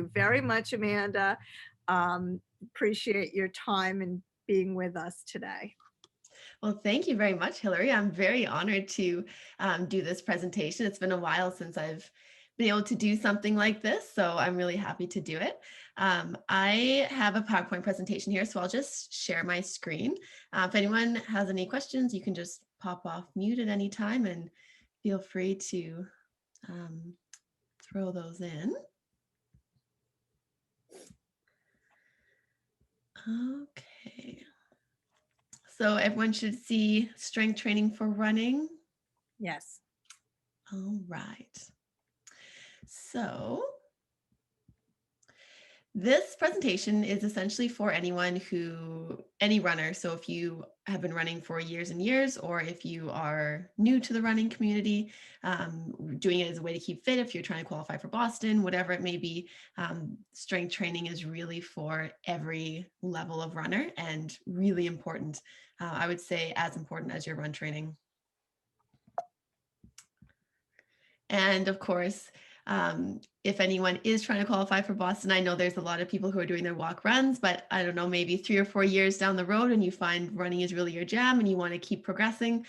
you very much, Amanda. Appreciate your time and being with us today. Well, thank you very much, Hillary. I'm very honored to do this presentation. It's been a while since I've been able to do something like this, so I'm really happy to do it. I have a PowerPoint presentation here, so I'll just share my screen. If anyone has any questions, you can just pop off mute at any time and feel free to throw those in. Okay. So everyone should see strength training for running. Yes. All right. So this presentation is essentially for any runner. So if you have been running for years and years, or if you are new to the running community, doing it as a way to keep fit, if you're trying to qualify for Boston, whatever it may be, strength training is really for every level of runner and really important. I would say as important as your run training. And of course, if anyone is trying to qualify for Boston, I know there's a lot of people who are doing their walk runs, but I don't know, maybe 3 or 4 years down the road and you find running is really your jam and you want to keep progressing,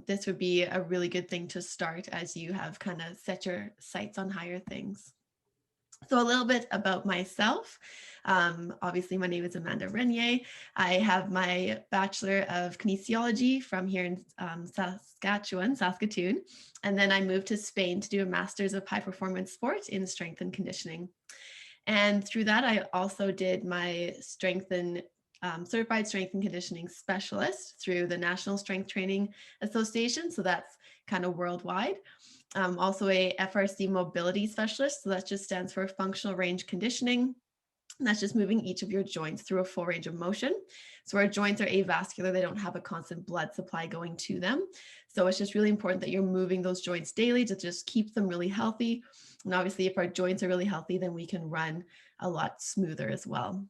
this would be a really good thing to start as you have kind of set your sights on higher things. So a little bit about myself. Obviously, my name is Amanda Renier. I have my Bachelor of Kinesiology from here in Saskatoon. And then I moved to Spain to do a Master's of High Performance Sport in Strength and Conditioning. And through that, I also did my Certified Strength and Conditioning Specialist through the National Strength Training Association. So that's kind of worldwide. Also a FRC mobility specialist. So that just stands for functional range conditioning. And that's just moving each of your joints through a full range of motion. So our joints are avascular. They don't have a constant blood supply going to them. So it's just really important that you're moving those joints daily to just keep them really healthy. And obviously, if our joints are really healthy, then we can run a lot smoother as well.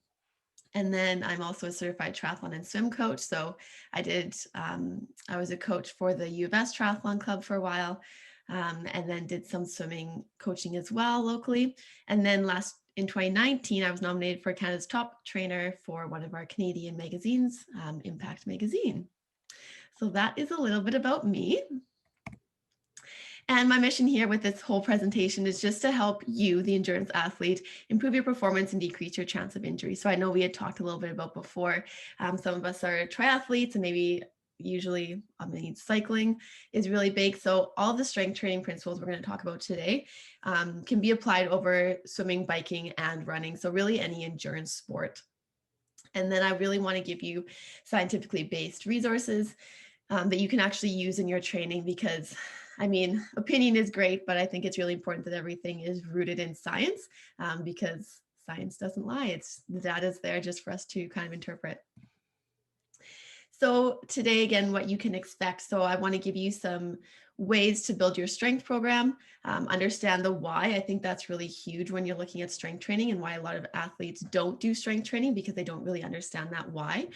And then I'm also a certified triathlon and swim coach. So I was a coach for the U of S Triathlon Club for a while. And then did some swimming coaching as well locally. And then in 2019, I was nominated for Canada's top trainer for one of our Canadian magazines, Impact Magazine. So that is a little bit about me. And my mission here with this whole presentation is just to help you, the endurance athlete, improve your performance and decrease your chance of injury. So I know we had talked a little bit about before, some of us are triathletes and maybe usually cycling is really big. So all the strength training principles we're going to talk about today can be applied over swimming, biking, and running. So really any endurance sport. And then I really want to give you scientifically based resources that you can actually use in your training, because opinion is great, but I think it's really important that everything is rooted in science, because science doesn't lie. The data is there just for us to kind of interpret. So today, again, what you can expect. So I want to give you some ways to build your strength program, understand the why. I think that's really huge when you're looking at strength training, and why a lot of athletes don't do strength training, because they don't really understand that why.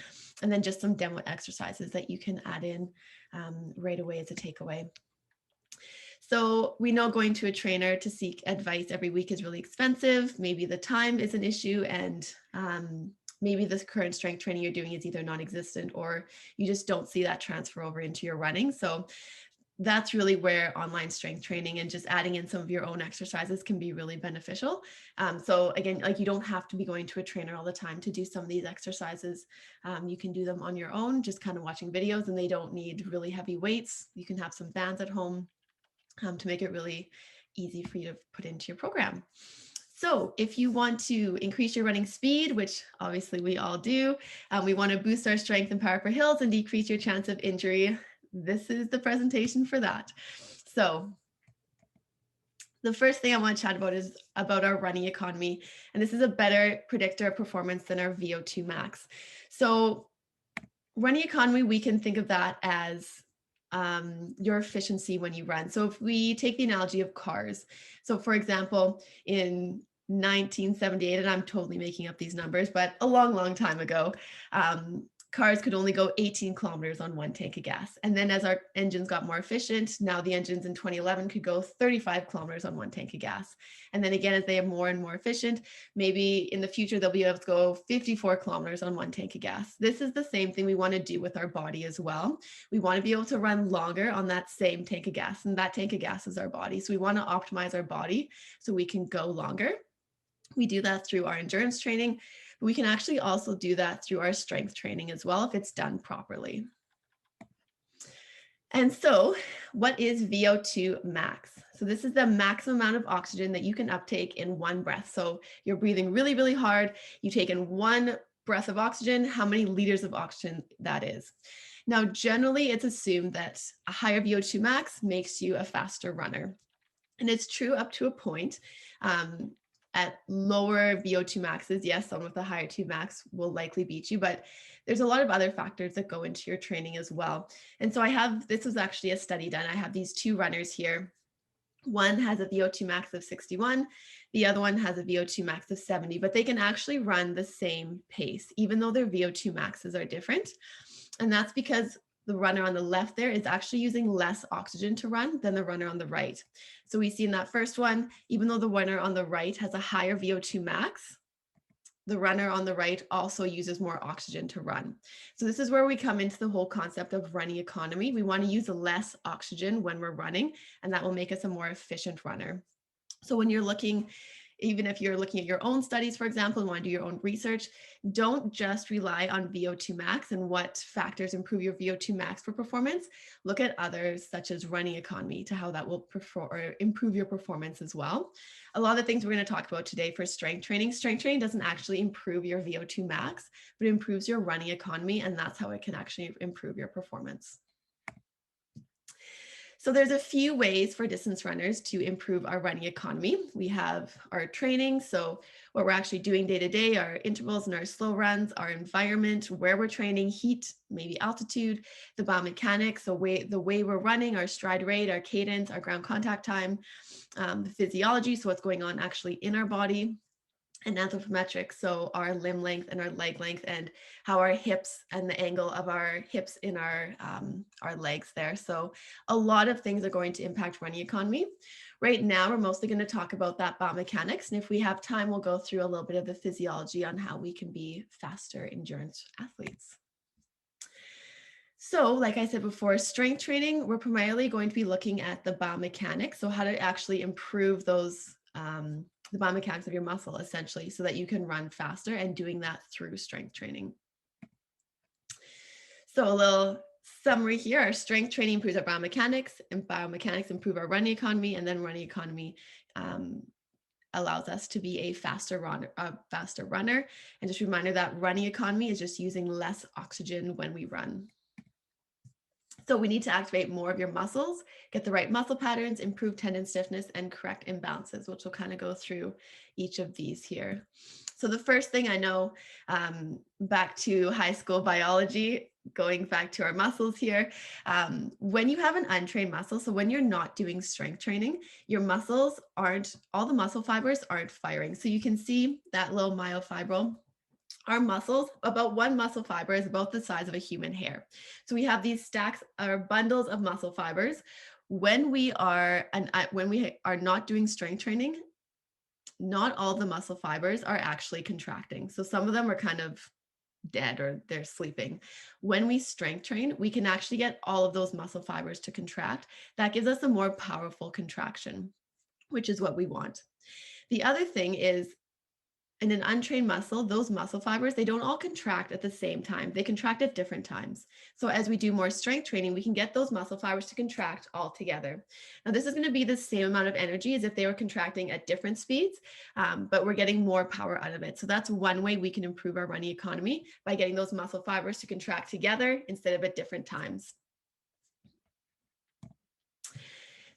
And then just some demo exercises that you can add in right away as a takeaway. So we know going to a trainer to seek advice every week is really expensive. Maybe the time is an issue, and maybe the current strength training you're doing is either non-existent, or you just don't see that transfer over into your running. So that's really where online strength training and just adding in some of your own exercises can be really beneficial. So again, you don't have to be going to a trainer all the time to do some of these exercises. You can do them on your own, just kind of watching videos, and they don't need really heavy weights. You can have some bands at home to make it really easy for you to put into your program. So if you want to increase your running speed, which obviously we all do, we want to boost our strength and power for hills and decrease your chance of injury, this is the presentation for that. So the first thing I want to chat about is about our running economy. And this is a better predictor of performance than our VO2 max. So running economy, we can think of that as your efficiency when you run. So if we take the analogy of cars, so for example, in 1978, and I'm totally making up these numbers, but a long, long time ago, cars could only go 18 kilometers on one tank of gas. And then as our engines got more efficient, now the engines in 2011 could go 35 kilometers on one tank of gas. And then again, as they are more and more efficient, maybe in the future, they'll be able to go 54 kilometers on one tank of gas. This is the same thing we want to do with our body as well. We want to be able to run longer on that same tank of gas, and that tank of gas is our body. So we want to optimize our body so we can go longer. We do that through our endurance training. We can actually also do that through our strength training as well if it's done properly. And so what is VO2 max? So this is the maximum amount of oxygen that you can uptake in one breath. So you're breathing really, really hard. You take in one breath of oxygen, how many liters of oxygen that is. Now, generally, it's assumed that a higher VO2 max makes you a faster runner. And it's true up to a point. At lower VO2 maxes, yes, someone with a higher 2 max will likely beat you, but there's a lot of other factors that go into your training as well. And so this was actually a study done. I have these two runners here. One has a VO2 max of 61. The other one has a VO2 max of 70, but they can actually run the same pace, even though their VO2 maxes are different. And that's because the runner on the left there is actually using less oxygen to run than the runner on the right. So we see in that first one, even though the runner on the right has a higher VO2 max, the runner on the right also uses more oxygen to run. So this is where we come into the whole concept of running economy. We want to use less oxygen when we're running, and that will make us a more efficient runner. So when you're looking, even if you're looking at your own studies, for example, and want to do your own research, don't just rely on VO2 max and what factors improve your VO2 max for performance. Look at others such as running economy to how that will improve your performance as well. A lot of the things we're going to talk about today for strength training doesn't actually improve your VO2 max, but it improves your running economy, and that's how it can actually improve your performance. So there's a few ways for distance runners to improve our running economy. We have our training, so what we're actually doing day to day, our intervals and our slow runs, our environment, where we're training, heat, maybe altitude, the biomechanics, the way we're running, our stride rate, our cadence, our ground contact time, the physiology, so what's going on actually in our body, and anthropometrics, so our limb length and our leg length, and how our hips and the angle of our hips in our legs there. So a lot of things are going to impact running economy. Right now, we're mostly going to talk about that biomechanics, and if we have time, we'll go through a little bit of the physiology on how we can be faster endurance athletes. So like I said before, strength training, we're primarily going to be looking at the biomechanics, so how to actually improve those the biomechanics of your muscle, essentially, so that you can run faster, and doing that through strength training. So a little summary here, our strength training improves our biomechanics, and biomechanics improve our running economy, and then running economy allows us to be a faster runner. And just a reminder that running economy is just using less oxygen when we run. So we need to activate more of your muscles, get the right muscle patterns, improve tendon stiffness, and correct imbalances, which will kind of go through each of these here. So the first thing I know, back to high school biology, going back to our muscles here, when you have an untrained muscle, so when you're not doing strength training, your muscles all the muscle fibers aren't firing. So you can see that little myofibril. Our muscles, about one muscle fiber is about the size of a human hair. So we have these stacks or bundles of muscle fibers. When we are not doing strength training, not all the muscle fibers are actually contracting. So some of them are kind of dead or they're sleeping. When we strength train, we can actually get all of those muscle fibers to contract. That gives us a more powerful contraction, which is what we want. The other thing is, in an untrained muscle, those muscle fibers, they don't all contract at the same time. They contract at different times. So as we do more strength training, we can get those muscle fibers to contract all together. Now, this is going to be the same amount of energy as if they were contracting at different speeds, but we're getting more power out of it. So that's one way we can improve our running economy, by getting those muscle fibers to contract together instead of at different times.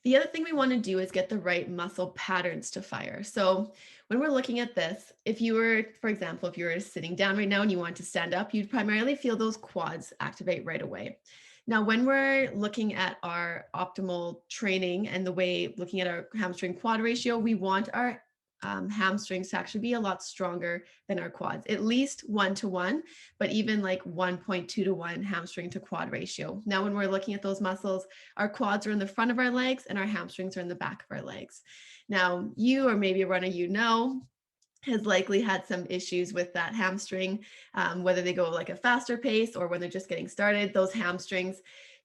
The other thing we want to do is get the right muscle patterns to fire. So when we're looking at this, if you were, for example, if you were sitting down right now and you want to stand up, you'd primarily feel those quads activate right away. Now, when we're looking at our optimal training and the way looking at our hamstring quad ratio, we want our hamstrings to actually be a lot stronger than our quads, at least 1-to-1, but even like 1.2-to-1 hamstring to quad ratio. Now, when we're looking at those muscles, our quads are in the front of our legs and our hamstrings are in the back of our legs. Now, you, or maybe a runner has likely had some issues with that hamstring, whether they go like a faster pace or when they're just getting started. Those hamstrings,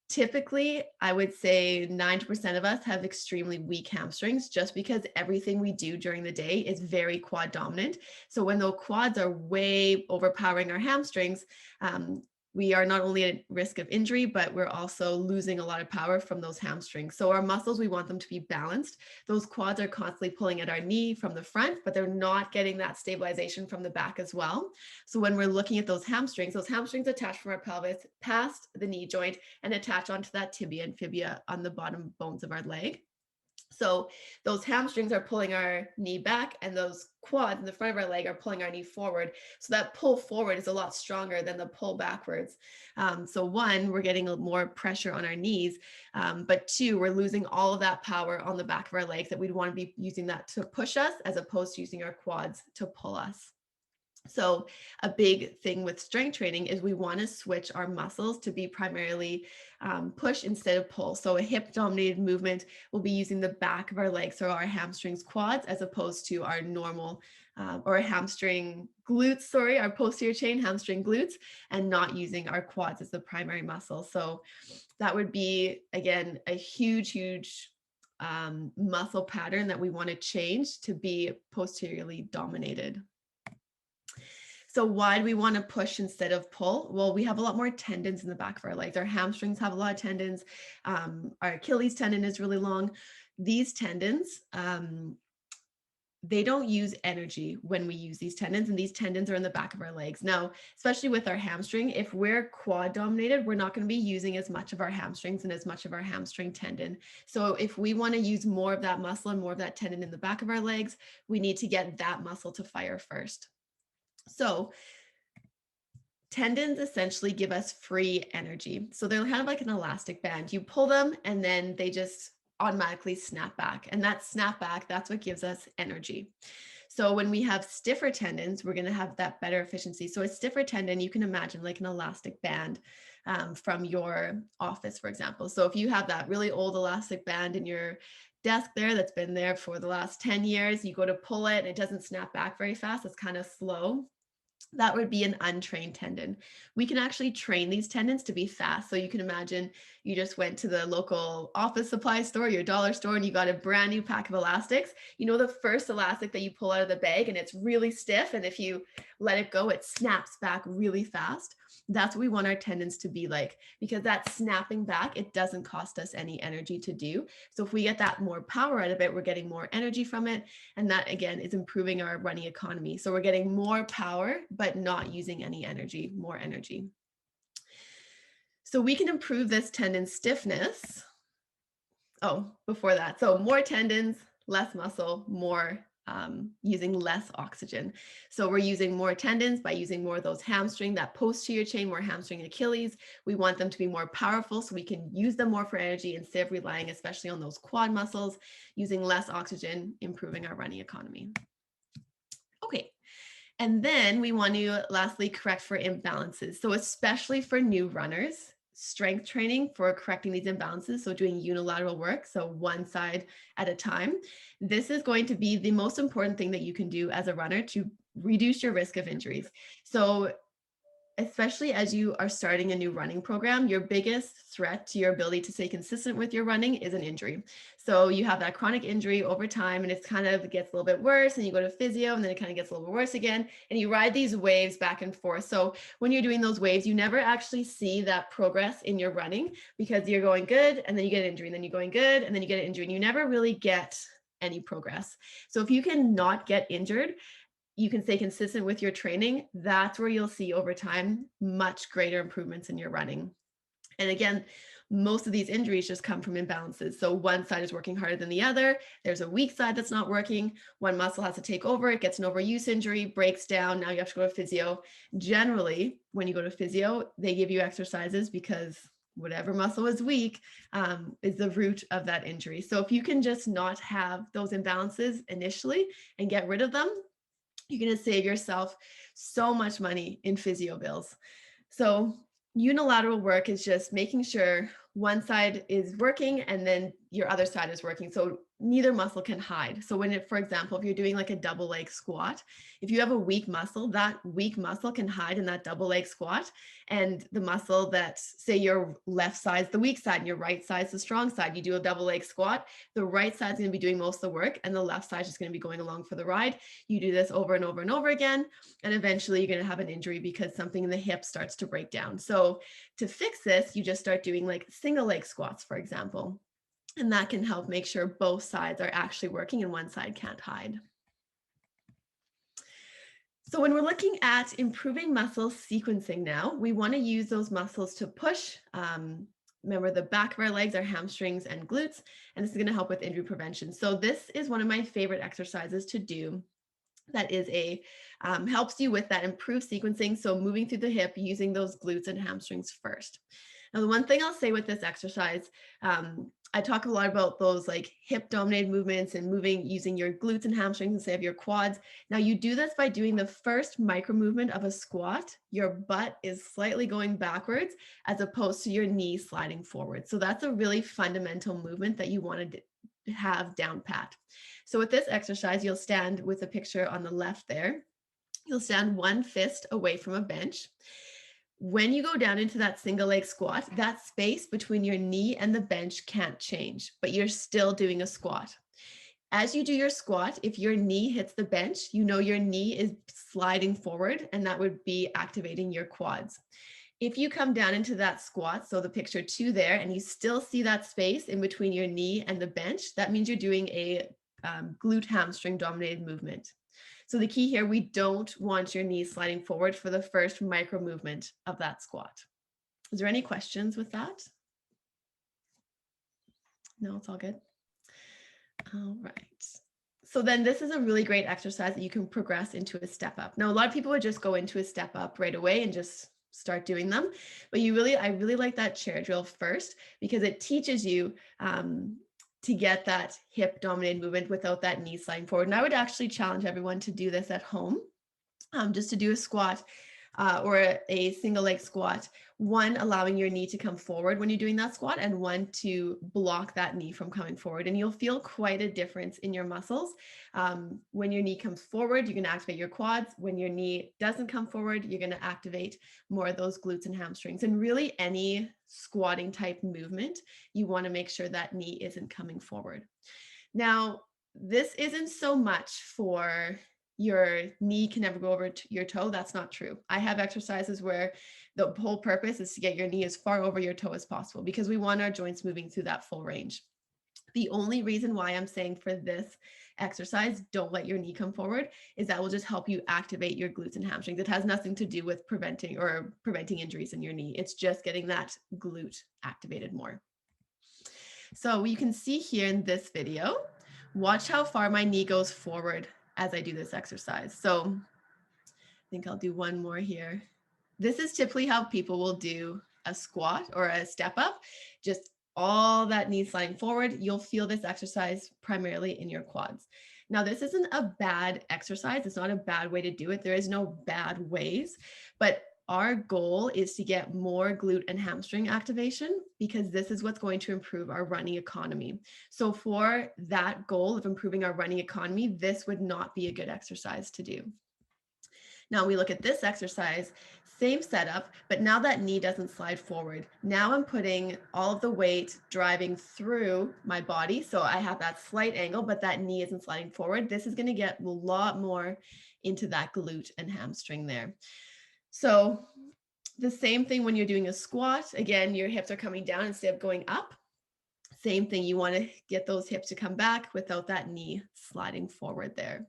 typically, I would say 90% of us have extremely weak hamstrings, just because everything we do during the day is very quad dominant. So when those quads are way overpowering our hamstrings, we are not only at risk of injury, but we're also losing a lot of power from those hamstrings. So our muscles, we want them to be balanced. Those quads are constantly pulling at our knee from the front, but they're not getting that stabilization from the back as well. So when we're looking at those hamstrings attach from our pelvis past the knee joint and attach onto that tibia and fibula on the bottom bones of our leg. So those hamstrings are pulling our knee back, and those quads in the front of our leg are pulling our knee forward. So that pull forward is a lot stronger than the pull backwards. So one, we're getting more pressure on our knees, but two, we're losing all of that power on the back of our legs that we'd want to be using that to push us, as opposed to using our quads to pull us. So a big thing with strength training is we want to switch our muscles to be primarily push instead of pull. So a hip dominated movement will be using the back of our legs, so our hamstrings, quads, as opposed to our normal or hamstring glutes, our posterior chain hamstring glutes, and not using our quads as the primary muscle. So that would be, again, a huge muscle pattern that we want to change to be posteriorly dominated. So why do we want to push instead of pull? Well, we have a lot more tendons in the back of our legs. Our hamstrings have a lot of tendons. Our Achilles tendon is really long. These tendons, they don't use energy when we use these tendons, and these tendons are in the back of our legs. Now, especially with our hamstring, if we're quad dominated, we're not going to be using as much of our hamstrings and as much of our hamstring tendon. So if we want to use more of that muscle and more of that tendon in the back of our legs, we need to get that muscle to fire first. So tendons essentially give us free energy. So they're kind of like an elastic band. You pull them and then they just automatically snap back. And that snap back, that's what gives us energy. So when we have stiffer tendons, we're going to have that better efficiency. So a stiffer tendon, you can imagine like an elastic band from your office, for example. So if you have that really old elastic band in your desk there that's been there for the last 10 years, you go to pull it and it doesn't snap back very fast. It's kind of slow. That would be an untrained tendon. We can actually train these tendons to be fast. So you can imagine you just went to the local office supply store, your dollar store, and you got a brand new pack of elastics. You know, the first elastic that you pull out of the bag and it's really stiff, and if you let it go, it snaps back really fast. That's what we want our tendons to be like, because that snapping back, it doesn't cost us any energy to do. So if we get that more power out of it, we're getting more energy from it. And that, again, is improving our running economy. So we're getting more power, but not using any energy, more energy. So we can improve this tendon stiffness. Oh, before that. So more tendons, less muscle, more using less oxygen. So we're using more tendons by using more of those hamstring, that posterior chain, more hamstring Achilles. We want them to be more powerful so we can use them more for energy instead of relying especially on those quad muscles, using less oxygen, improving our running economy. Okay. And then we want to lastly correct for imbalances. So especially for new runners, strength training for correcting these imbalances, so doing unilateral work, so one side at a time, this is going to be the most important thing that you can do as a runner to reduce your risk of injuries. So especially as you are starting a new running program, your biggest threat to your ability to stay consistent with your running is an injury. So you have that chronic injury over time, and it's kind of gets a little bit worse, and you go to physio, and then it kind of gets a little bit worse again, and you ride these waves back and forth. So when you're doing those waves, you never actually see that progress in your running, because you're going good, and then you get an injury, and then you're going good, and then you get an injury, and you never really get any progress. So if you can not get injured, you can stay consistent with your training, that's where you'll see over time much greater improvements in your running. And again, most of these injuries just come from imbalances. So one side is working harder than the other. There's a weak side that's not working. One muscle has to take over. It gets an overuse injury, breaks down. Now you have to go to physio. Generally, when you go to physio, they give you exercises because whatever muscle is weak is the root of that injury. So if you can just not have those imbalances initially and get rid of them, you're going to save yourself so much money in physio bills. So unilateral work is just making sure one side is working and then your other side is working. So neither muscle can hide. So when for example, if you're doing like a double leg squat, if you have a weak muscle, that weak muscle can hide in that double leg squat. And the muscle that, say your left side's the weak side and your right side's the strong side, you do a double leg squat, the right side's going to be doing most of the work and the left side's just going to be going along for the ride. You do this over and over and over again, and eventually you're going to have an injury because something in the hip starts to break down. So to fix this, you just start doing like single leg squats, for example. And that can help make sure both sides are actually working and one side can't hide. So when we're looking at improving muscle sequencing now, we want to use those muscles to push. Remember, the back of our legs are hamstrings and glutes, and this is going to help with injury prevention. So this is one of my favorite exercises to do. That is helps you with that improved sequencing. So moving through the hip, using those glutes and hamstrings first. Now, the one thing I'll say with this exercise, I talk a lot about those like hip dominated movements and moving using your glutes and hamstrings instead of your quads. Now you do this by doing the first micro movement of a squat. Your butt is slightly going backwards as opposed to your knee sliding forward. So that's a really fundamental movement that you want to have down pat. So with this exercise, you'll stand with a picture on the left there. You'll stand one fist away from a bench. When you go down into that single leg squat, that space between your knee and the bench can't change, but you're still doing a squat. As you do your squat, if your knee hits the bench, you know your knee is sliding forward, and that would be activating your quads. If you come down into that squat, so the picture 2 there, and you still see that space in between your knee and the bench, that means you're doing a glute hamstring dominated movement. So the key here, we don't want your knees sliding forward for the first micro movement of that squat. Is there any questions with that? No, it's all good. All right. So then this is a really great exercise that you can progress into a step up. Now, a lot of people would just go into a step up right away and just start doing them. But I really like that chair drill first because it teaches you to get that hip dominated movement without that knee sliding forward. And I would actually challenge everyone to do this at home, just to do a squat or a single leg squat, one allowing your knee to come forward when you're doing that squat and one to block that knee from coming forward. And you'll feel quite a difference in your muscles. When your knee comes forward, you're going to activate your quads. When your knee doesn't come forward, you're going to activate more of those glutes and hamstrings. And really any squatting type movement, you want to make sure that knee isn't coming forward. Now, this isn't so much for your knee can never go over to your toe. That's not true. I have exercises where the whole purpose is to get your knee as far over your toe as possible because we want our joints moving through that full range. The only reason why I'm saying for this exercise, don't let your knee come forward, is that will just help you activate your glutes and hamstrings. It has nothing to do with preventing injuries in your knee. It's just getting that glute activated more. So you can see here in this video, watch how far my knee goes forward as I do this exercise. So I think I'll do one more here. This is typically how people will do a squat or a step up, just all that knee sliding forward. You'll feel this exercise primarily in your quads. Now, this isn't a bad exercise. It's not a bad way to do it. There is no bad ways, but our goal is to get more glute and hamstring activation because this is what's going to improve our running economy. So for that goal of improving our running economy, this would not be a good exercise to do. Now we look at this exercise, same setup, but now that knee doesn't slide forward. Now I'm putting all of the weight driving through my body. So I have that slight angle, but that knee isn't sliding forward. This is going to get a lot more into that glute and hamstring there. So the same thing when you're doing a squat, again, your hips are coming down instead of going up. Same thing, you want to get those hips to come back without that knee sliding forward there.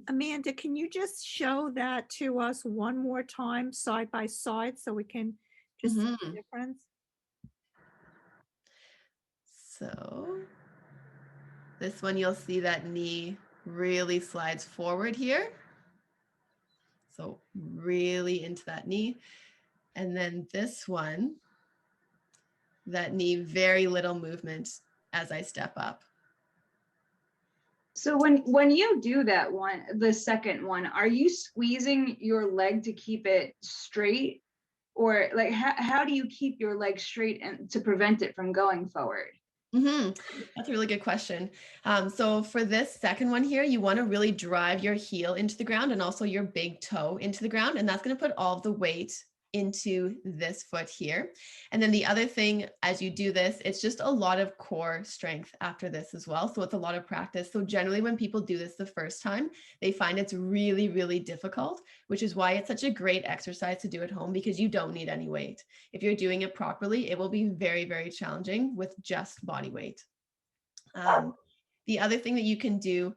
Amanda, can you just show that to us one more time side by side so we can just see the difference? So this one, you'll see that knee really slides forward here. So really into that knee. And then this one, that need very little movement as I step up. So when you do that one, the second one, are you squeezing your leg to keep it straight? Or like how do you keep your leg straight and to prevent it from going forward? That's a really good question. So for this second one here, you want to really drive your heel into the ground and also your big toe into the ground. And that's going to put all of the weight into this foot here. And then the other thing, as you do this, it's just a lot of core strength after this as well. So it's a lot of practice. So generally when people do this the first time, they find it's really, really difficult, which is why it's such a great exercise to do at home, because you don't need any weight. If you're doing it properly, it will be very, very challenging with just body weight. The other thing that you can do,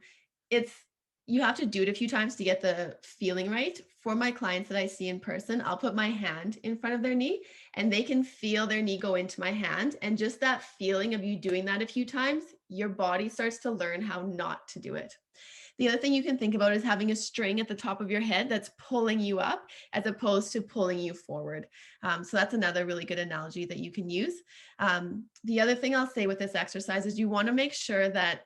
you have to do it a few times to get the feeling right. For my clients that I see in person, I'll put my hand in front of their knee and they can feel their knee go into my hand. And just that feeling of you doing that a few times, your body starts to learn how not to do it. The other thing you can think about is having a string at the top of your head that's pulling you up as opposed to pulling you forward. So that's another really good analogy that you can use. The other thing I'll say with this exercise is you want to make sure that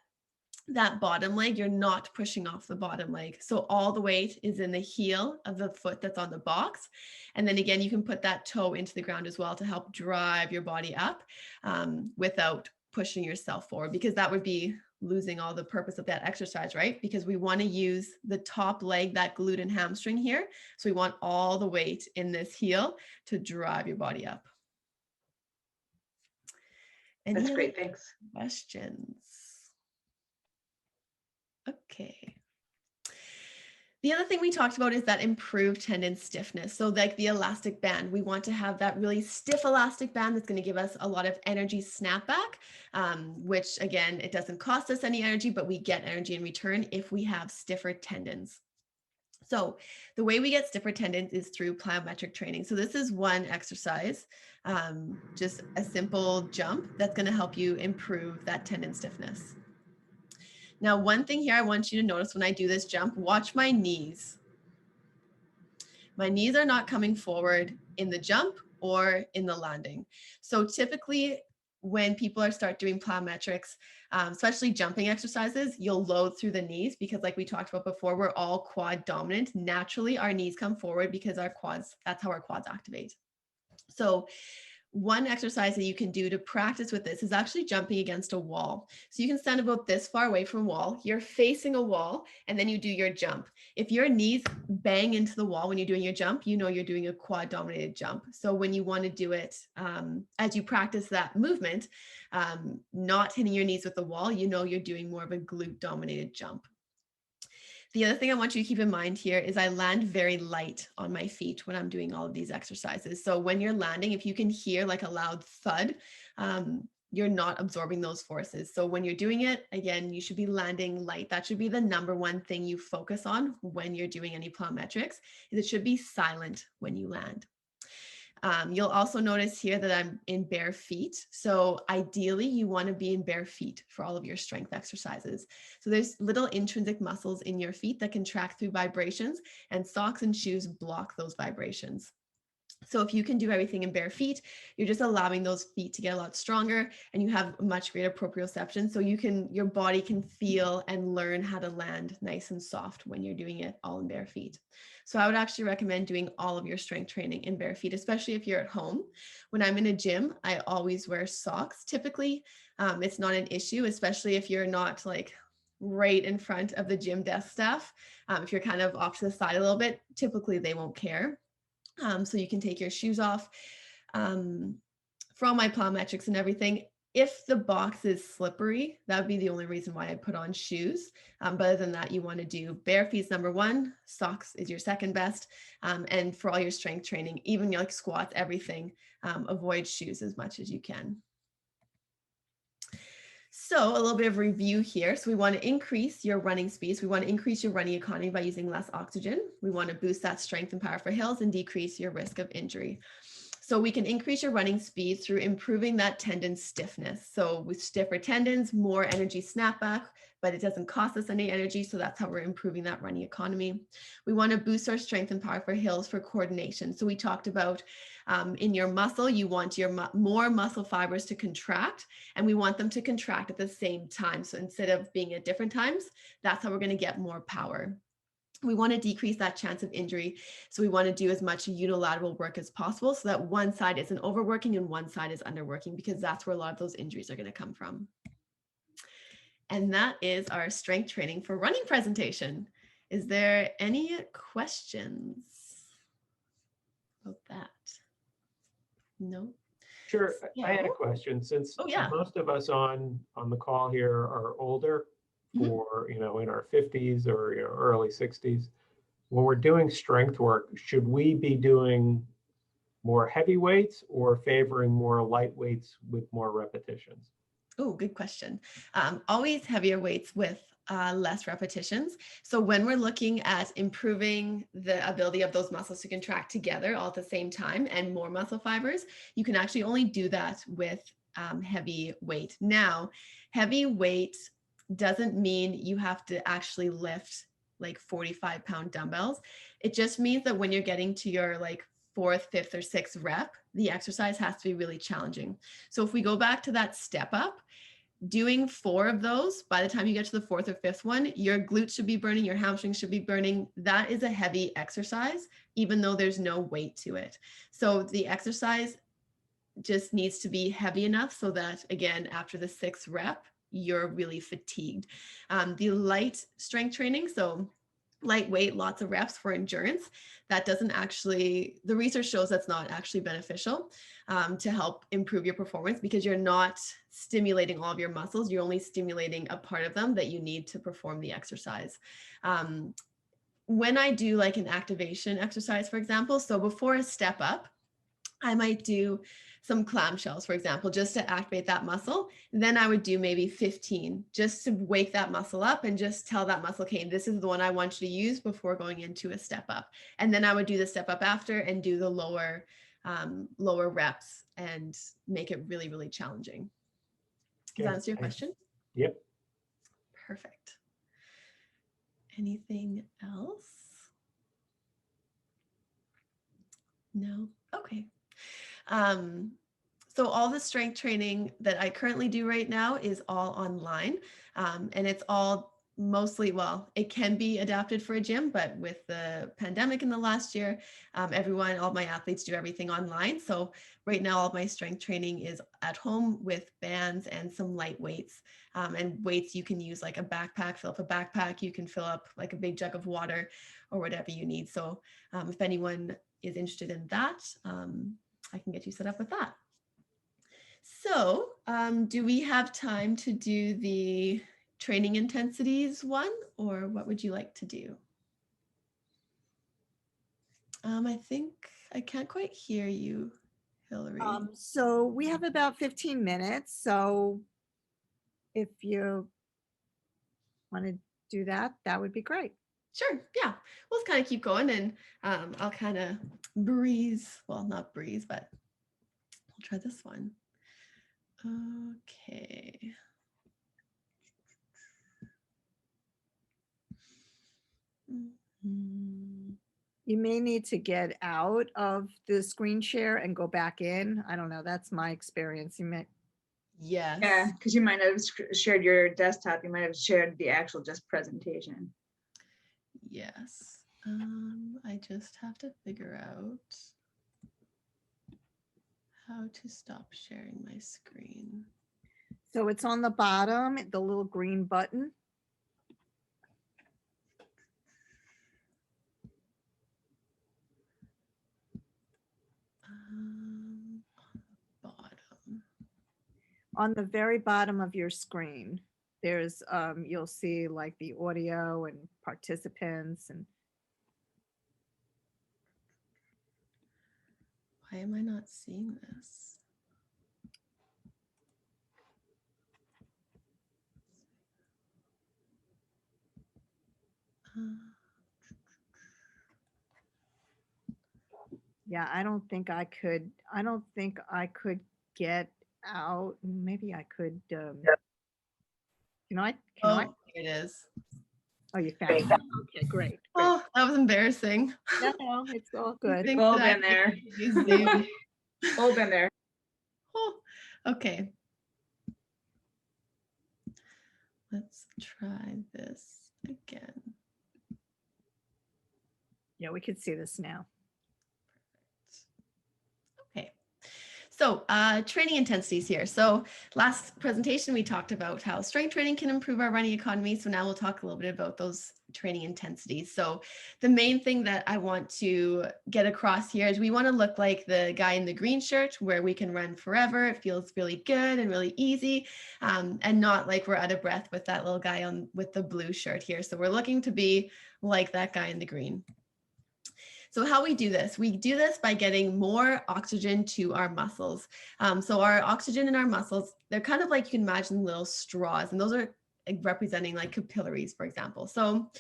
bottom leg, you're not pushing off the bottom leg. So all the weight is in the heel of the foot that's on the box. And then again, you can put that toe into the ground as well to help drive your body up without pushing yourself forward, because that would be losing all the purpose of that exercise, right? Because we want to use the top leg, that glute and hamstring here. So we want all the weight in this heel to drive your body up. That's great, thanks. Questions? Okay. The other thing we talked about is that improved tendon stiffness. So like the elastic band, we want to have that really stiff elastic band that's going to give us a lot of energy snapback, which again, it doesn't cost us any energy, but we get energy in return if we have stiffer tendons. So the way we get stiffer tendons is through plyometric training. So this is one exercise, just a simple jump that's going to help you improve that tendon stiffness. Now, one thing here I want you to notice when I do this jump, watch my knees. My knees are not coming forward in the jump or in the landing. So typically when people start doing plyometrics, especially jumping exercises, you'll load through the knees because like we talked about before, we're all quad dominant. Naturally, our knees come forward because our quads, that's how our quads activate. So one exercise that you can do to practice with this is actually jumping against a wall. So you can stand about this far away from a wall, you're facing a wall, and then you do your jump. If your knees bang into the wall when you're doing your jump, you know you're doing a quad dominated jump. So when you want to do it, as you practice that movement, not hitting your knees with the wall, you know you're doing more of a glute dominated jump. The other thing I want you to keep in mind here is I land very light on my feet when I'm doing all of these exercises. So when you're landing, if you can hear like a loud thud, you're not absorbing those forces. So when you're doing it, again, you should be landing light. That should be the number one thing you focus on when you're doing any plyometrics, is it should be silent when you land. You'll also notice here that I'm in bare feet. So ideally you want to be in bare feet for all of your strength exercises. So there's little intrinsic muscles in your feet that can track through vibrations, and socks and shoes block those vibrations. So if you can do everything in bare feet, you're just allowing those feet to get a lot stronger and you have much greater proprioception. So your body can feel and learn how to land nice and soft when you're doing it all in bare feet. So I would actually recommend doing all of your strength training in bare feet, especially if you're at home. When I'm in a gym, I always wear socks. Typically, it's not an issue, especially if you're not like right in front of the gym desk staff. If you're kind of off to the side a little bit, typically they won't care. So you can take your shoes off. For all my plyometrics and everything, if the box is slippery, that would be the only reason why I put on shoes. But other than that, you want to do bare feet's number one, socks is your second best. And for all your strength training, even like squats, everything, avoid shoes as much as you can. So a little bit of review here. So we want to increase your running speeds. We want to increase your running economy by using less oxygen. We want to boost that strength and power for hills and decrease your risk of injury. So we can increase your running speed through improving that tendon stiffness. So with stiffer tendons, more energy snapback, but it doesn't cost us any energy. So that's how we're improving that running economy. We want to boost our strength and power for hills for coordination. So we talked about in your muscle, you want your more muscle fibers to contract, and we want them to contract at the same time. So instead of being at different times, that's how we're going to get more power. We want to decrease that chance of injury. So we want to do as much unilateral work as possible so that one side isn't overworking and one side is underworking, because that's where a lot of those injuries are going to come from. And that is our strength training for running presentation. Is there any questions about that? No? Sure. I had a question. Since most of us on the call here are older, for in our 50s or early 60s, when we're doing strength work, should we be doing more heavy weights or favoring more light weights with more repetitions? Oh, good question. Always heavier weights with less repetitions. So when we're looking at improving the ability of those muscles to contract together all at the same time and more muscle fibers, you can actually only do that with heavy weight. Now, heavy weight doesn't mean you have to actually lift like 45-pound dumbbells. It just means that when you're getting to your like 4th, 5th, or 6th rep, the exercise has to be really challenging. So if we go back to that step up, doing 4 of those, by the time you get to the 4th or 5th one, your glutes should be burning, your hamstrings should be burning. That is a heavy exercise, even though there's no weight to it. So the exercise just needs to be heavy enough so that, again, after the 6th rep, you're really fatigued. The light strength training, so lightweight, lots of reps for endurance, that doesn't actually, the research shows that's not actually beneficial to help improve your performance, because you're not stimulating all of your muscles. You're only stimulating a part of them that you need to perform the exercise. When I do like an activation exercise, for example, so before a step up, I might do some clamshells, for example, just to activate that muscle. Then I would do maybe 15 just to wake that muscle up and just tell that muscle, okay, this is the one I want you to use before going into a step up. And then I would do the step up after and do the lower reps and make it really, really challenging. Does that answer your question? Yep. Perfect. Anything else? No? Okay. So all the strength training that I currently do right now is all online, and it's all mostly, well, it can be adapted for a gym, but with the pandemic in the last year, all my athletes do everything online. So right now, all my strength training is at home with bands and some light weights, and weights you can use like a backpack, fill up a backpack, you can fill up like a big jug of water or whatever you need. So if anyone is interested in that, I can get you set up with that. So do we have time to do the training intensities one, or what would you like to do? I think I can't quite hear you, Hillary. So we have about 15 minutes. So if you want to do that, that would be great. Sure. Yeah. We'll kind of keep going, and I'll kind of breeze. Well, not breeze, but we'll try this one. Okay. You may need to get out of the screen share and go back in. I don't know. That's my experience. You may. Yes. Yeah, because you might have shared your desktop. You might have shared the actual just presentation. Yes. I just have to figure out how to stop sharing my screen. So it's on the bottom, the little green button. On the bottom. On the very bottom of your screen, there's you'll see like the audio and participants and. Why am I not seeing this? Yeah, I don't think I could get out. Maybe I could, can I? Oh, here it is. Oh, you found it. Okay, great. Oh, that was embarrassing. No, it's all good. Think All that I been there. use Zoom. All been there. Oh, okay. Let's try this again. Yeah, we could see this now. Okay. So training intensities here. So last presentation, we talked about how strength training can improve our running economy. So now we'll talk a little bit about those training intensities. So the main thing that I want to get across here is we want to look like the guy in the green shirt where we can run forever. It feels really good and really easy, and not like we're out of breath with that little guy on with the blue shirt here. So we're looking to be like that guy in the green. So how we do this by getting more oxygen to our muscles. So our oxygen in our muscles, they're kind of like, you can imagine little straws, and those are representing like capillaries, for example. So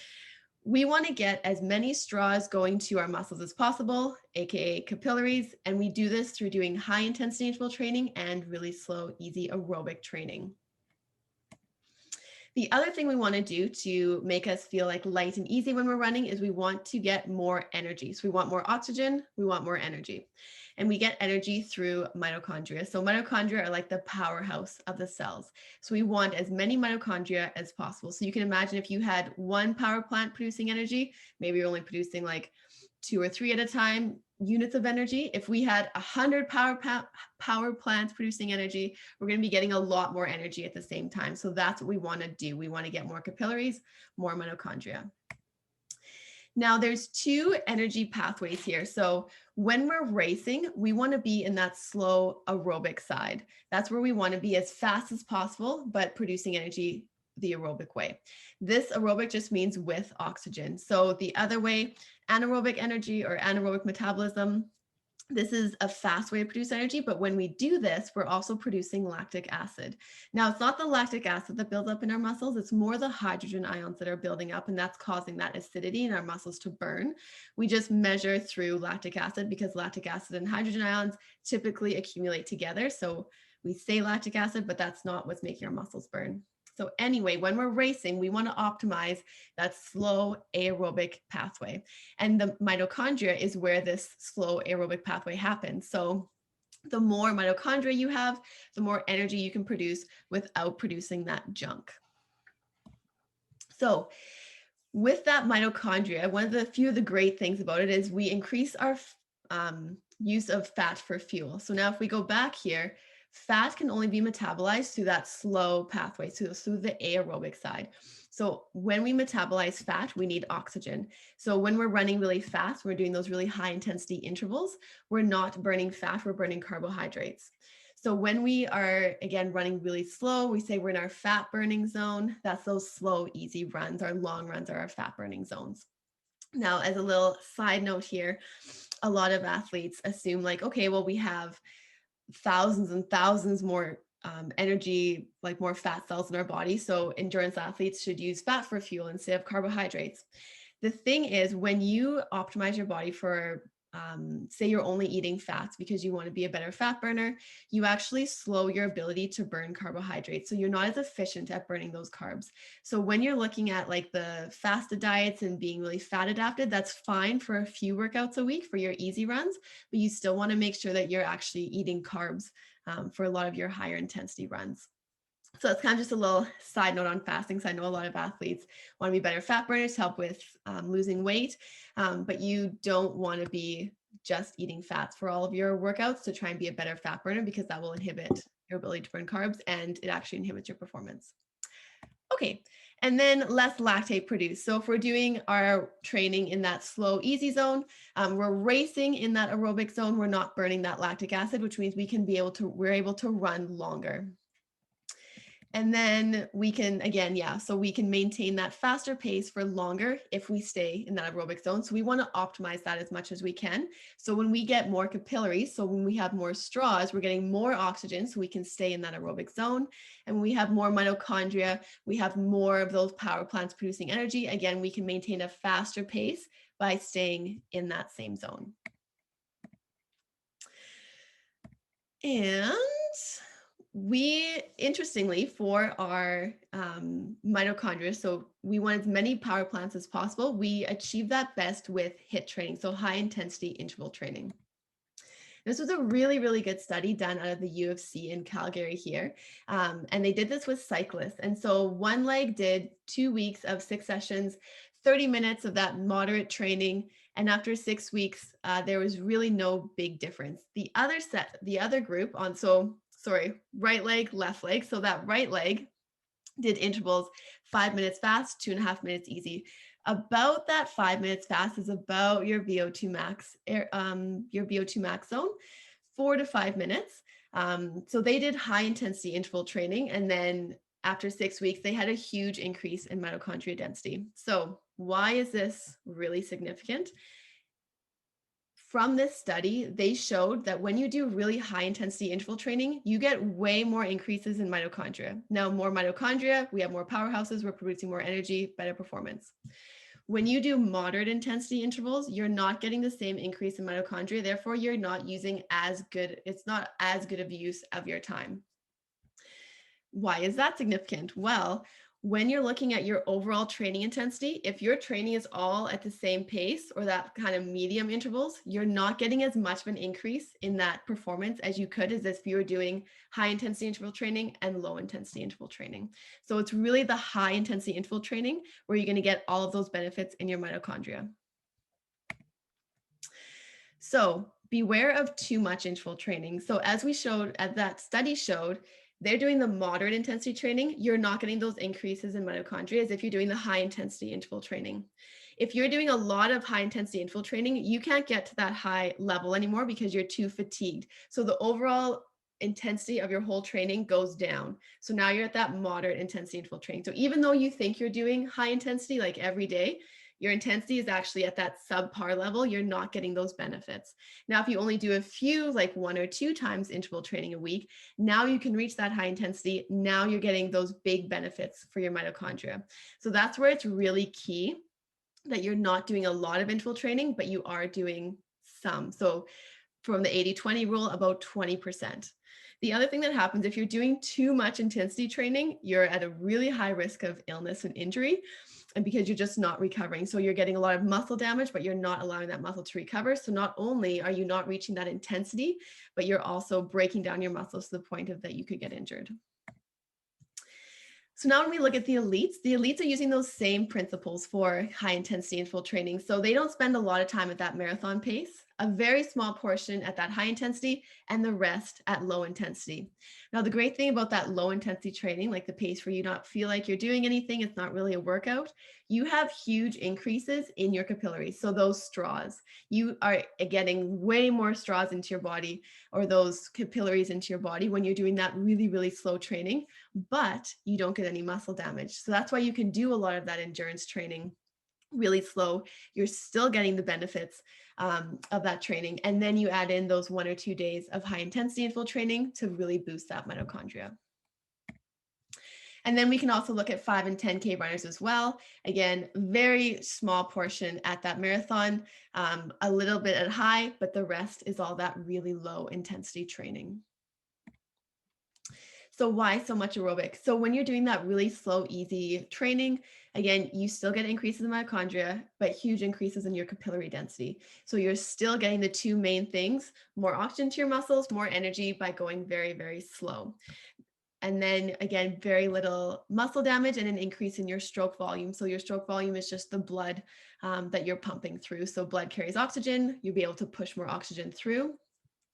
we want to get as many straws going to our muscles as possible, aka capillaries. And we do this through doing high intensity interval training and really slow, easy aerobic training. The other thing we want to do to make us feel like light and easy when we're running is we want to get more energy. So we want more oxygen, we want more energy. And we get energy through mitochondria. So mitochondria are like the powerhouse of the cells. So we want as many mitochondria as possible. So you can imagine if you had one power plant producing energy, maybe you're only producing like 2 or 3 at a time units of energy. If we had 100 power plants producing energy, we're going to be getting a lot more energy at the same time. So that's what we want to do. We want to get more capillaries, more mitochondria. Now there's 2 energy pathways here. So when we're racing, we want to be in that slow aerobic side. That's where we want to be as fast as possible, but producing energy the aerobic way. This aerobic just means with oxygen. So the other way, anaerobic energy or anaerobic metabolism, this is a fast way to produce energy, but when we do this, we're also producing lactic acid. Now, it's not the lactic acid that builds up in our muscles, it's more the hydrogen ions that are building up, and that's causing that acidity in our muscles to burn. We just measure through lactic acid because lactic acid and hydrogen ions typically accumulate together. So we say lactic acid, but that's not what's making our muscles burn. So anyway, when we're racing, we want to optimize that slow aerobic pathway. And the mitochondria is where this slow aerobic pathway happens. So the more mitochondria you have, the more energy you can produce without producing that junk. So with that mitochondria, one of the few of the great things about it is we increase our use of fat for fuel. So now if we go back here, fat can only be metabolized through that slow pathway, so through the aerobic side. So when we metabolize fat, we need oxygen. So when we're running really fast, we're doing those really high intensity intervals, we're not burning fat, we're burning carbohydrates. So when we are, again, running really slow, we say we're in our fat burning zone. That's those slow, easy runs. Our long runs are our fat burning zones. Now, as a little side note here, a lot of athletes assume like, okay, well, we have thousands and thousands more energy, like more fat cells in our body. So endurance athletes should use fat for fuel instead of carbohydrates. The thing is, when you optimize your body for, say you're only eating fats because you want to be a better fat burner, you actually slow your ability to burn carbohydrates. So you're not as efficient at burning those carbs. So when you're looking at like the fasted diets and being really fat adapted, that's fine for a few workouts a week for your easy runs, but you still want to make sure that you're actually eating carbs for a lot of your higher intensity runs. So it's kind of just a little side note on fasting. So I know a lot of athletes want to be better fat burners, help with losing weight, but you don't want to be just eating fats for all of your workouts to try and be a better fat burner, because that will inhibit your ability to burn carbs and it actually inhibits your performance. Okay, and then less lactate produced. So if we're doing our training in that slow, easy zone, we're racing in that aerobic zone, we're not burning that lactic acid, which means we're able to run longer. And then we can, again, so we can maintain that faster pace for longer if we stay in that aerobic zone. So we want to optimize that as much as we can. So when we get more capillaries, so when we have more straws, we're getting more oxygen so we can stay in that aerobic zone. And when we have more mitochondria, we have more of those power plants producing energy. Again, we can maintain a faster pace by staying in that same zone. And we, interestingly, for our mitochondria, so we want as many power plants as possible, we achieve that best with HIIT training, so high intensity interval training. This was a really, really good study done out of the U of C in Calgary here. And they did this with cyclists. And so one leg did 2 weeks of 6 sessions, 30 minutes of that moderate training. And after 6 weeks, there was really no big difference. The other group on, right leg, left leg. So that right leg did intervals 5 minutes fast, 2.5 minutes easy. About that 5 minutes fast is about your VO2 max, your VO2 max zone, 4 to 5 minutes. So they did high intensity interval training, and then after 6 weeks, they had a huge increase in mitochondria density. So why is this really significant? From this study, they showed that when you do really high intensity interval training, you get way more increases in mitochondria. Now, more mitochondria, we have more powerhouses, we're producing more energy, better performance. When you do moderate intensity intervals, you're not getting the same increase in mitochondria. Therefore, you're not using as good, it's not as good of use of your time. Why is that significant? Well, when you're looking at your overall training intensity, if your training is all at the same pace or that kind of medium intervals, you're not getting as much of an increase in that performance as you could as if you were doing high intensity interval training and low intensity interval training. So it's really the high intensity interval training where you're going to get all of those benefits in your mitochondria. So beware of too much interval training. So as we showed, as that study showed, they're doing the moderate intensity training, you're not getting those increases in mitochondria as if you're doing the high intensity interval training. If you're doing a lot of high intensity interval training, you can't get to that high level anymore because you're too fatigued. So the overall intensity of your whole training goes down. So now you're at that moderate intensity interval training. So even though you think you're doing high intensity like every day, your intensity is actually at that subpar level. You're not getting those benefits. Now, if you only do a few, like 1 or 2 times interval training a week, now you can reach that high intensity. Now you're getting those big benefits for your mitochondria. So that's where it's really key that you're not doing a lot of interval training, but you are doing some. So from the 80-20 rule, about 20%. The other thing that happens if you're doing too much intensity training, you're at a really high risk of illness and injury, and because you're just not recovering. So you're getting a lot of muscle damage, but you're not allowing that muscle to recover. So not only are you not reaching that intensity, but you're also breaking down your muscles to the point of that you could get injured. So now when we look at the elites are using those same principles for high intensity interval training. So they don't spend a lot of time at that marathon pace, a very small portion at that high intensity, and the rest at low intensity. Now, the great thing about that low intensity training, like the pace where you don't feel like you're doing anything, it's not really a workout, you have huge increases in your capillaries. So those straws, you are getting way more straws into your body, or those capillaries into your body when you're doing that really, really slow training, but you don't get any muscle damage. So that's why you can do a lot of that endurance training really slow. You're still getting the benefits of that training. And then you add in those 1 or 2 days of high intensity interval training to really boost that mitochondria. And then we can also look at 5 and 10K runners as well. Again, very small portion at that marathon, a little bit at high, but the rest is all that really low intensity training. So why so much aerobic? So when you're doing that really slow, easy training, again, you still get increases in mitochondria, but huge increases in your capillary density. So you're still getting the 2 main things, more oxygen to your muscles, more energy by going very, very slow. And then again, very little muscle damage and an increase in your stroke volume. So your stroke volume is just the blood that you're pumping through. So blood carries oxygen, you'll be able to push more oxygen through,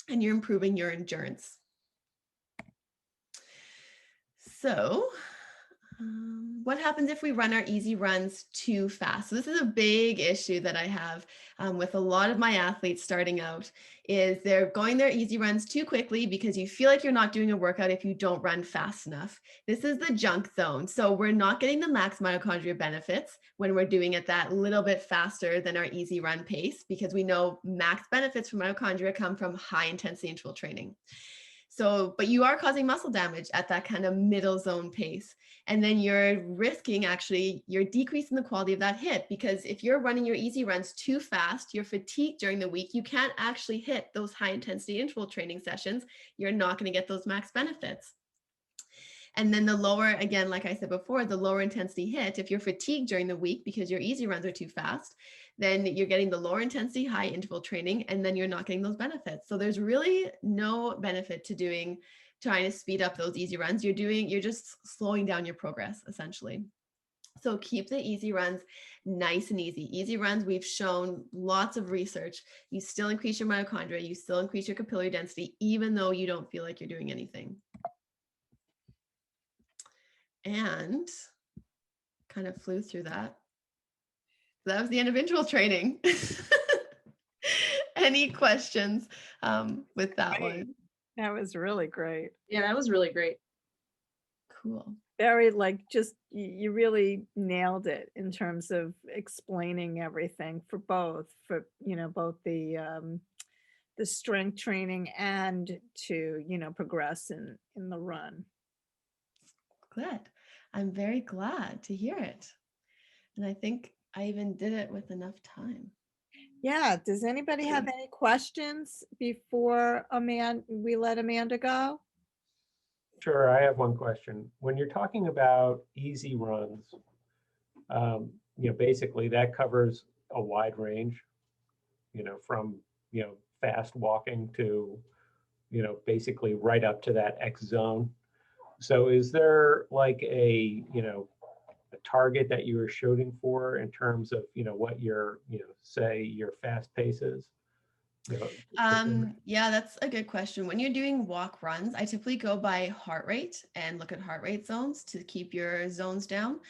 and you're improving your endurance. So what happens if we run our easy runs too fast? So this is a big issue that I have with a lot of my athletes starting out, is they're going their easy runs too quickly because you feel like you're not doing a workout if you don't run fast enough. This is the junk zone. So we're not getting the max mitochondria benefits when we're doing it that little bit faster than our easy run pace, because we know max benefits from mitochondria come from high intensity interval training. So, but you are causing muscle damage at that kind of middle zone pace. And then you're risking actually, you're decreasing the quality of that hit, because if you're running your easy runs too fast, you're fatigued during the week, you can't actually hit those high intensity interval training sessions. You're not going to get those max benefits. And then the lower, again, like I said before, the lower intensity hit, if you're fatigued during the week because your easy runs are too fast, then you're getting the lower intensity high interval training, and then you're not getting those benefits. So there's really no benefit to trying to speed up those easy runs. You're just slowing down your progress essentially. So keep the easy runs nice and easy. Easy runs, we've shown lots of research. You still increase your mitochondria, you still increase your capillary density, even though you don't feel like you're doing anything. And kind of flew through that. That was the end of interval training. Any questions with that one? That was really great. Yeah, that was really great. Cool. Very just you really nailed it in terms of explaining everything for both both the strength training and to progress in the run. Good. I'm very glad to hear it. And I think I even did it with enough time. Yeah. Does anybody have any questions before we let Amanda go? Sure, I have one question. When you're talking about easy runs, basically that covers a wide range, from, fast walking to, basically right up to that X zone. So is there like a target that you were shooting for in terms of, what your, say your fast pace is? Yeah, that's a good question. When you're doing walk runs, I typically go by heart rate and look at heart rate zones to keep your zones down.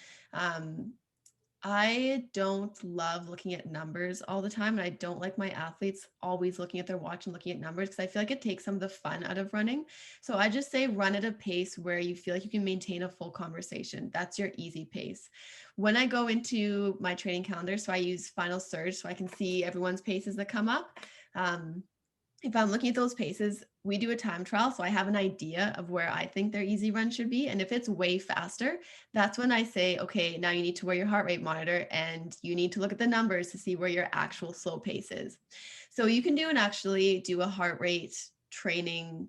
I don't love looking at numbers all the time, and I don't like my athletes always looking at their watch and looking at numbers, because I feel like it takes some of the fun out of running. So I just say run at a pace where you feel like you can maintain a full conversation. That's your easy pace. When I go into my training calendar, so I use Final Surge so I can see everyone's paces that come up. If I'm looking at those paces, we do a time trial, so I have an idea of where I think their easy run should be. And if it's way faster, that's when I say, okay, now you need to wear your heart rate monitor and you need to look at the numbers to see where your actual slow pace is. So you can actually do a heart rate training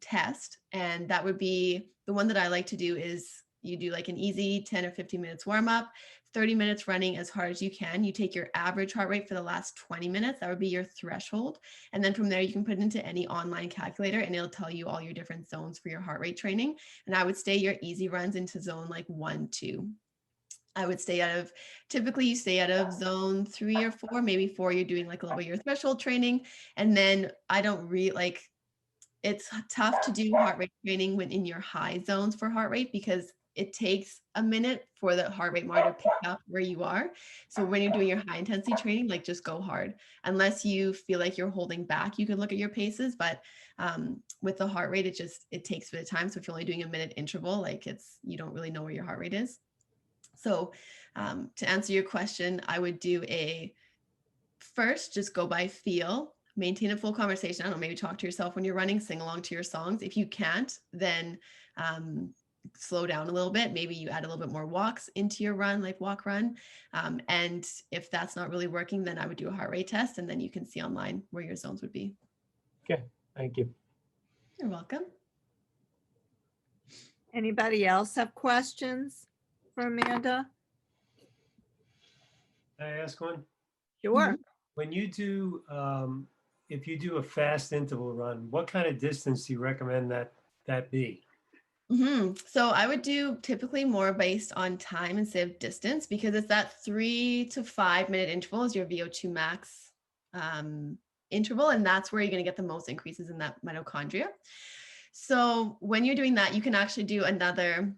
test. And that would be the one that I like to do is you do like an easy 10 or 15 minutes warm up, 30 minutes running as hard as you can. You take your average heart rate for the last 20 minutes. That would be your threshold. And then from there, you can put it into any online calculator and it'll tell you all your different zones for your heart rate training. And I would stay your easy runs into zone like 1, 2. I would typically you stay out of zone 3 or 4, maybe 4, you're doing like a little bit of your threshold training. And then I don't it's tough to do heart rate training when in your high zones for heart rate, because it takes a minute for the heart rate monitor to pick up where you are. So when you're doing your high intensity training, just go hard. Unless you feel like you're holding back, you can look at your paces, but with the heart rate, it takes a bit of time. So if you're only doing a minute interval, you don't really know where your heart rate is. So to answer your question, I would do first, just go by feel, maintain a full conversation. I don't know, maybe talk to yourself when you're running, sing along to your songs. If you can't, then slow down a little bit. Maybe you add a little bit more walks into your run, like walk run. And if that's not really working, then I would do a heart rate test, and then you can see online where your zones would be. Okay, thank you. You're welcome. Anybody else have questions for Amanda? Can I ask one? Sure. When you do, if you do a fast interval run, what kind of distance do you recommend that be? So I would do typically more based on time instead of distance, because it's that 3 to 5 minute interval is your VO2 max interval, and that's where you're going to get the most increases in that mitochondria. So when you're doing that, you can actually do another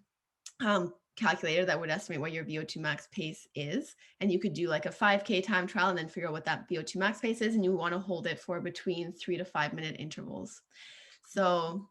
calculator that would estimate what your VO2 max pace is, and you could do like a 5K time trial and then figure out what that VO2 max pace is, and you want to hold it for between 3 to 5 minute intervals. So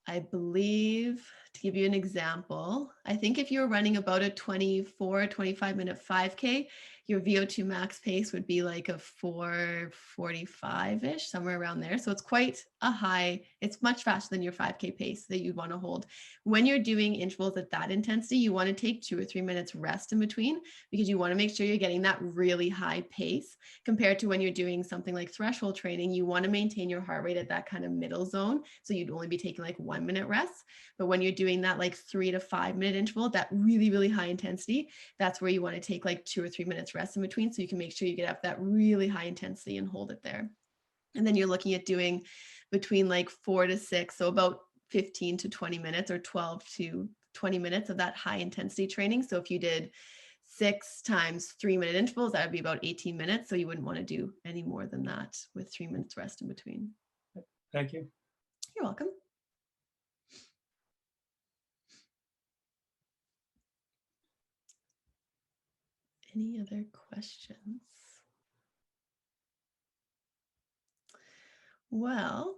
I believe, to give you an example, I think if you're running about a 24, 25 minute 5K, your VO2 max pace would be like a 4:45-ish, somewhere around there. So it's quite a high, it's much faster than your 5K pace that you'd want to hold. When you're doing intervals at that intensity, you want to take 2 or 3 minutes rest in between, because you want to make sure you're getting that really high pace compared to when you're doing something like threshold training. You want to maintain your heart rate at that kind of middle zone. So you'd only be taking like 1 minute rest. But when you're doing that like 3 to 5 minute interval, that really, really high intensity, that's where you want to take like 2 or 3 minutes rest in between. So you can make sure you get up that really high intensity and hold it there. And then you're looking at doing between like 4 to 6, so about 15 to 20 minutes or 12 to 20 minutes of that high intensity training. So if you did 6 times 3 minute intervals, that would be about 18 minutes. So you wouldn't want to do any more than that with 3 minutes rest in between. Thank you. You're welcome. Any other questions? Well,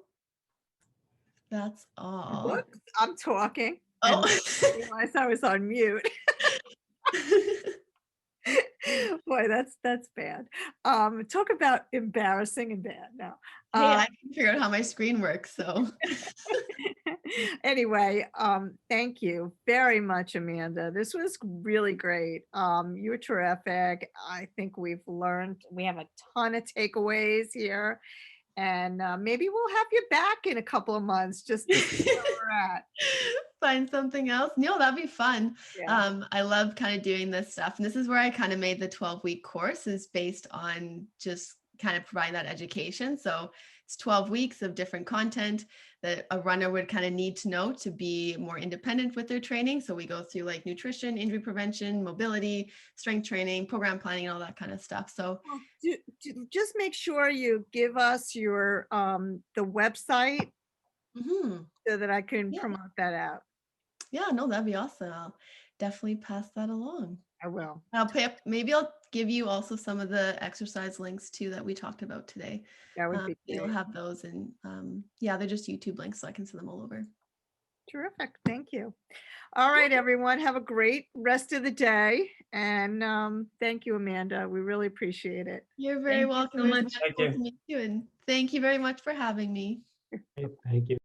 that's all. Whoops, I'm talking. Oh, I realized I was on mute. Boy, that's bad. Talk about embarrassing and bad now. Hey, I can figure out how my screen works, so. Anyway, thank you very much, Amanda. This was really great. You were terrific. I think we have a ton of takeaways here, and maybe we'll have you back in a couple of months just to see where we're at. Find something else. No, that'd be fun. Yeah. I love kind of doing this stuff. And this is where I kind of made the 12-week course, is based on just kind of providing that education. So it's 12 weeks of different content that a runner would kind of need to know to be more independent with their training. So we go through like nutrition, injury prevention, mobility, strength training, program planning, and all that kind of stuff. So Well, just make sure you give us your the website so that I can promote that out. Yeah, no, that'd be awesome. I'll definitely pass that along. I will. Maybe I'll give you also some of the exercise links too that we talked about today. That would be You'll great. have those, and yeah, they're just YouTube links, so I can send them all over. Terrific. Thank you. All right, everyone. Have a great rest of the day. And thank you, Amanda. We really appreciate it. You're very welcome. so much. It was wonderful to meet you, and thank you very much for having me. Thank you.